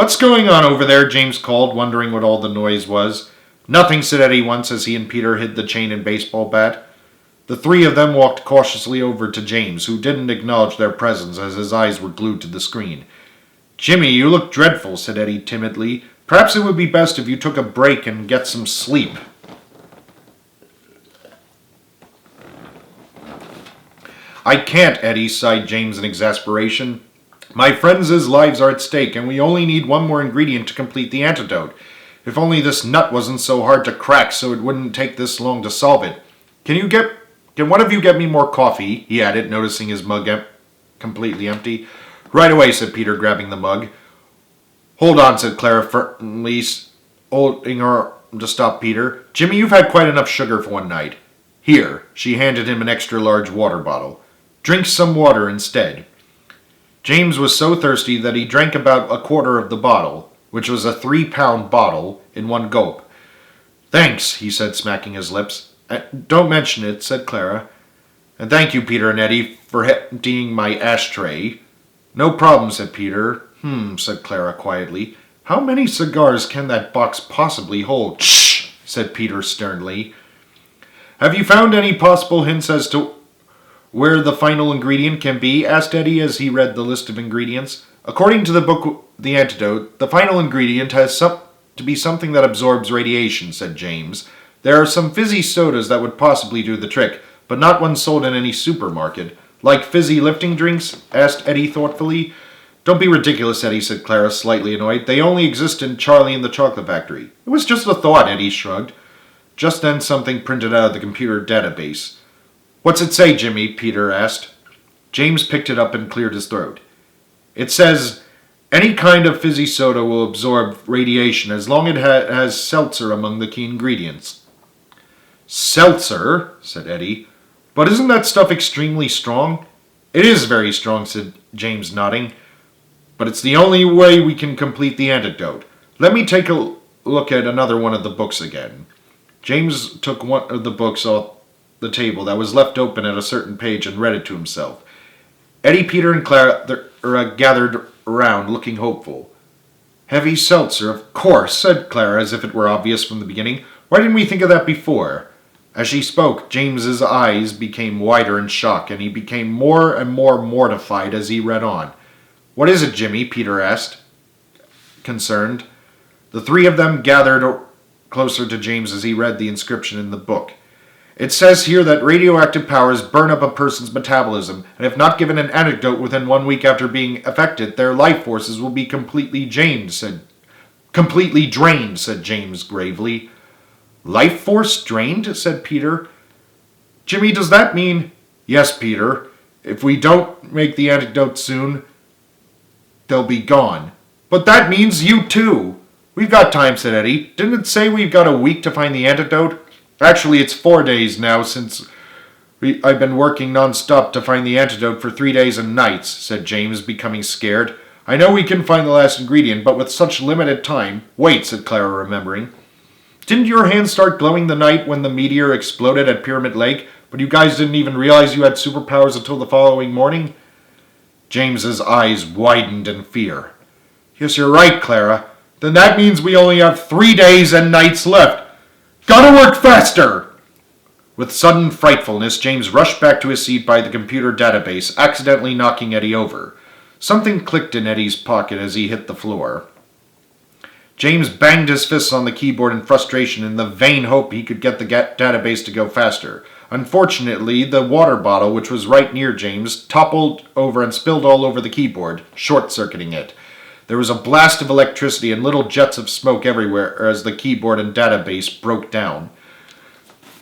"What's going on over there?" James called, wondering what all the noise was. "Nothing," said Eddie once as he and Peter hid the chain and baseball bat. The three of them walked cautiously over to James, who didn't acknowledge their presence as his eyes were glued to the screen. "Jimmy, you look dreadful," said Eddie timidly. "Perhaps it would be best if you took a break and get some sleep." "I can't, Eddie," sighed James in exasperation. "My friends' lives are at stake, and we only need one more ingredient to complete the antidote. If only this nut wasn't so hard to crack so it wouldn't take this long to solve it. Can one of you get me more coffee?" he added, noticing his mug completely empty. "Right away," said Peter, grabbing the mug. "Hold on," said Clara firmly, holding her arm to stop Peter. "Jimmy, you've had quite enough sugar for one night. Here." She handed him an extra-large water bottle. "Drink some water instead." James was so thirsty that he drank about a quarter of the bottle, which was a 3-pound bottle, in one gulp. "Thanks," he said, smacking his lips. "Don't mention it," said Clara. "And thank you, Peter and Eddie, for emptying my ashtray." "No problem," said Peter. Said Clara quietly. "How many cigars can that box possibly hold?" "Shh," said Peter sternly. "Have you found any possible hints as to where the final ingredient can be?" asked Eddie as he read the list of ingredients. "According to the book The Antidote, the final ingredient has to be something that absorbs radiation," said James. "There are some fizzy sodas that would possibly do the trick, but not ones sold in any supermarket." "Like fizzy lifting drinks?" asked Eddie thoughtfully. "Don't be ridiculous, Eddie," said Clara, slightly annoyed. "They only exist in Charlie and the Chocolate Factory." "It was just a thought," Eddie shrugged. Just then something printed out of the computer database. "What's it say, Jimmy?" Peter asked. James picked it up and cleared his throat. "It says, any kind of fizzy soda will absorb radiation as long as it has seltzer among the key ingredients." "Seltzer?" said Eddie. "But isn't that stuff extremely strong?" "It is very strong," said James, nodding. "But it's the only way we can complete the antidote. Let me take a look at another one of the books again." James took one of the books off the table that was left open at a certain page and read it to himself. Eddie, Peter, and Clara gathered around, looking hopeful. "Heavy seltzer, of course," said Clara, as if it were obvious from the beginning. "Why didn't we think of that before?" As she spoke, James's eyes became wider in shock, and he became more and more mortified as he read on. "What is it, Jimmy?" Peter asked, concerned. The three of them gathered closer to James as he read the inscription in the book. "It says here that radioactive powers burn up a person's metabolism, and if not given an antidote within 1 week after being affected, their life forces will be completely drained," said James gravely. "Life force drained?" said Peter. "Jimmy, does that mean—" "Yes, Peter. If we don't make the antidote soon, they'll be gone." "But that means you too." "We've got time," said Eddie. "Didn't it say we've got a week to find the antidote?" "Actually, it's 4 days now since I've been working non-stop to find the antidote for 3 days and nights," said James, becoming scared. "I know we can find the last ingredient, but with such limited time—" "Wait," said Clara, remembering. "Didn't your hands start glowing the night when the meteor exploded at Pyramid Lake, but you guys didn't even realize you had superpowers until the following morning?" James's eyes widened in fear. "Yes, you're right, Clara. Then that means we only have 3 days and nights left. Gotta work faster!" With sudden frightfulness, James rushed back to his seat by the computer database, accidentally knocking Eddie over. Something clicked in Eddie's pocket as he hit the floor. James banged his fists on the keyboard in frustration in the vain hope he could get the database to go faster. Unfortunately, the water bottle, which was right near James, toppled over and spilled all over the keyboard, short-circuiting it. There was a blast of electricity and little jets of smoke everywhere as the keyboard and database broke down.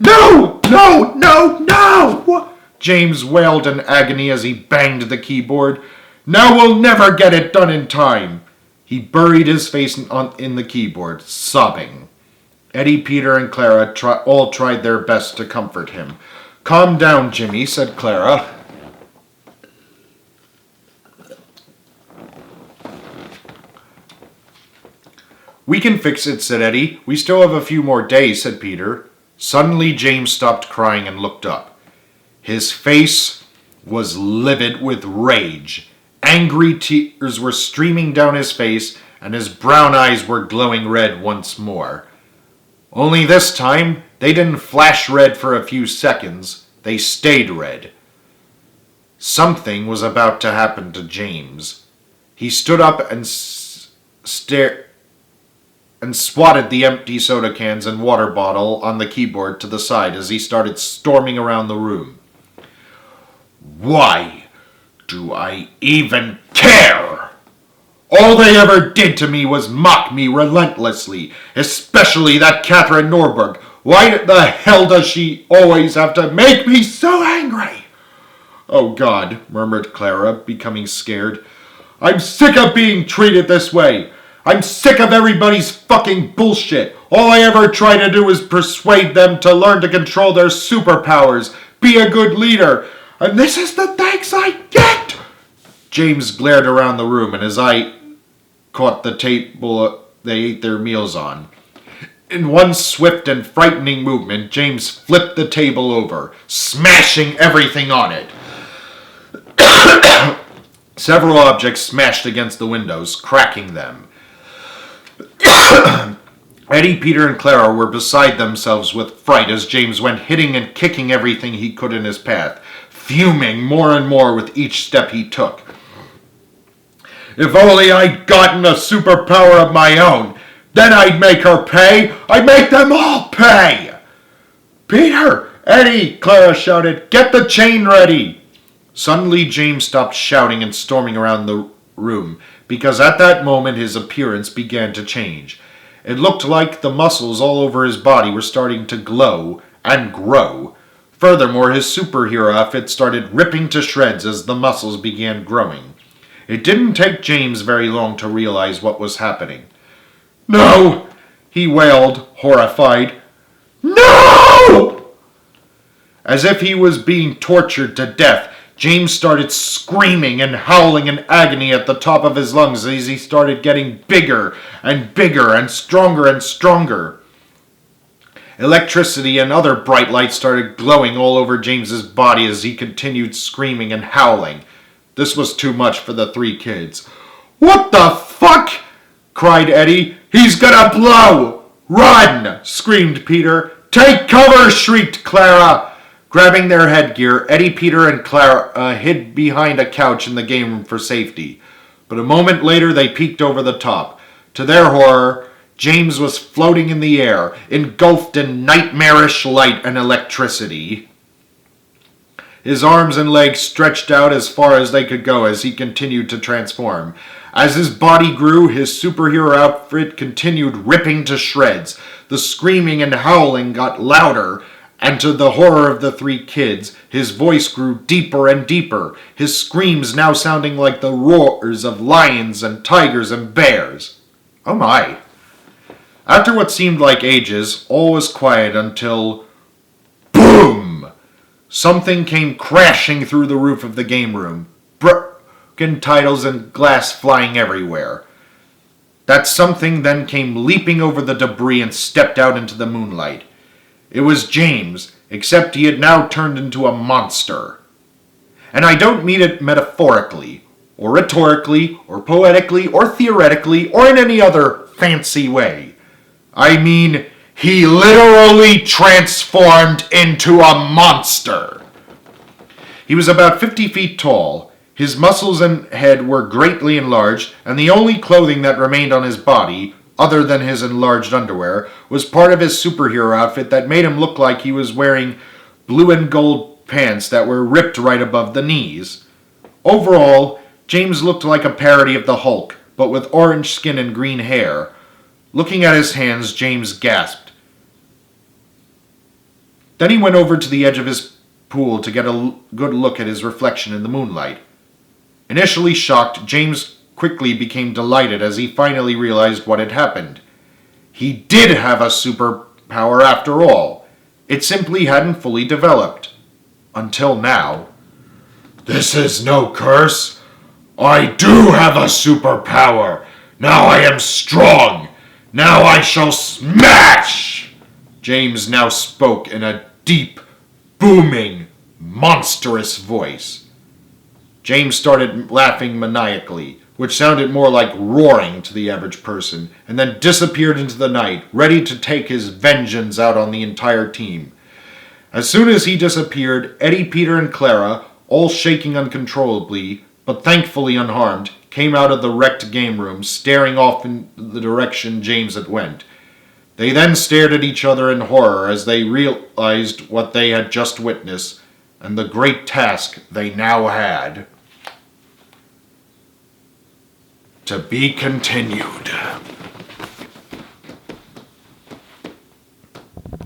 "No! No! No! No!" James wailed in agony as he banged the keyboard. "Now we'll never get it done in time." He buried his face in the keyboard, sobbing. Eddie, Peter, and Clara all tried their best to comfort him. "Calm down, Jimmy," said Clara. "We can fix it," said Eddie. "We still have a few more days," said Peter. Suddenly, James stopped crying and looked up. His face was livid with rage. Angry tears were streaming down his face, and his brown eyes were glowing red once more. Only this time, they didn't flash red for a few seconds. They stayed red. Something was about to happen to James. He stood up and stared and swatted the empty soda cans and water bottle on the keyboard to the side as he started storming around the room. Why do I even care? All they ever did to me was mock me relentlessly, especially that Catherine Norberg. Why the hell does she always have to make me so angry? Oh God, murmured Clara, becoming scared. I'm sick of being treated this way. I'm sick of everybody's fucking bullshit. All I ever try to do is persuade them to learn to control their superpowers, be a good leader, and this is the thanks I get! James glared around the room and his eye caught the table they ate their meals on. In one swift and frightening movement, James flipped the table over, smashing everything on it. Several objects smashed against the windows, cracking them. Eddie, Peter, and Clara were beside themselves with fright as James went hitting and kicking everything he could in his path, fuming more and more with each step he took. If only I'd gotten a superpower of my own, then I'd make her pay. I'd make them all pay. Peter, Eddie, Clara shouted, get the chain ready. Suddenly James stopped shouting and storming around the room, because at that moment his appearance began to change. It looked like the muscles all over his body were starting to glow and grow. Furthermore, his superhero outfit started ripping to shreds as the muscles began growing. It didn't take James very long to realize what was happening. No! He wailed, horrified. No! As if he was being tortured to death, James started screaming and howling in agony at the top of his lungs as he started getting bigger and stronger and stronger. Electricity and other bright lights started glowing all over James's body as he continued screaming and howling. This was too much for the three kids. What the fuck? Cried Eddie. He's gonna blow! Run! Screamed Peter. Take cover! Shrieked Clara. Grabbing their headgear, Eddie, Peter, and Clara hid behind a couch in the game room for safety. But a moment later, they peeked over the top. To their horror, James was floating in the air, engulfed in nightmarish light and electricity. His arms and legs stretched out as far as they could go as he continued to transform. As his body grew, his superhero outfit continued ripping to shreds. The screaming and howling got louder, and to the horror of the three kids, his voice grew deeper and deeper, his screams now sounding like the roars of lions and tigers and bears. Oh my. After what seemed like ages, all was quiet until... BOOM! Something came crashing through the roof of the game room. Broken titles and glass flying everywhere. That something then came leaping over the debris and stepped out into the moonlight. It was James, except he had now turned into a monster. And I don't mean it metaphorically, or rhetorically, or poetically, or theoretically, or in any other fancy way. I mean, he literally transformed into a monster. He was about 50 feet tall. His muscles and head were greatly enlarged, and the only clothing that remained on his body, other than his enlarged underwear, was part of his superhero outfit that made him look like he was wearing blue and gold pants that were ripped right above the knees. Overall, James looked like a parody of the Hulk, but with orange skin and green hair. Looking at his hands, James gasped. Then he went over to the edge of his pool to get a good look at his reflection in the moonlight. Initially shocked, James quickly became delighted as he finally realized what had happened. He did have a superpower after all. It simply hadn't fully developed. Until now. This is no curse. I do have a superpower. Now I am strong. Now I shall smash! James now spoke in a deep, booming, monstrous voice. James started laughing maniacally, which sounded more like roaring to the average person, and then disappeared into the night, ready to take his vengeance out on the entire team. As soon as he disappeared, Eddie, Peter, and Clara, all shaking uncontrollably, but thankfully unharmed, came out of the wrecked game room, staring off in the direction James had went. They then stared at each other in horror as they realized what they had just witnessed, and the great task they now had. To be continued.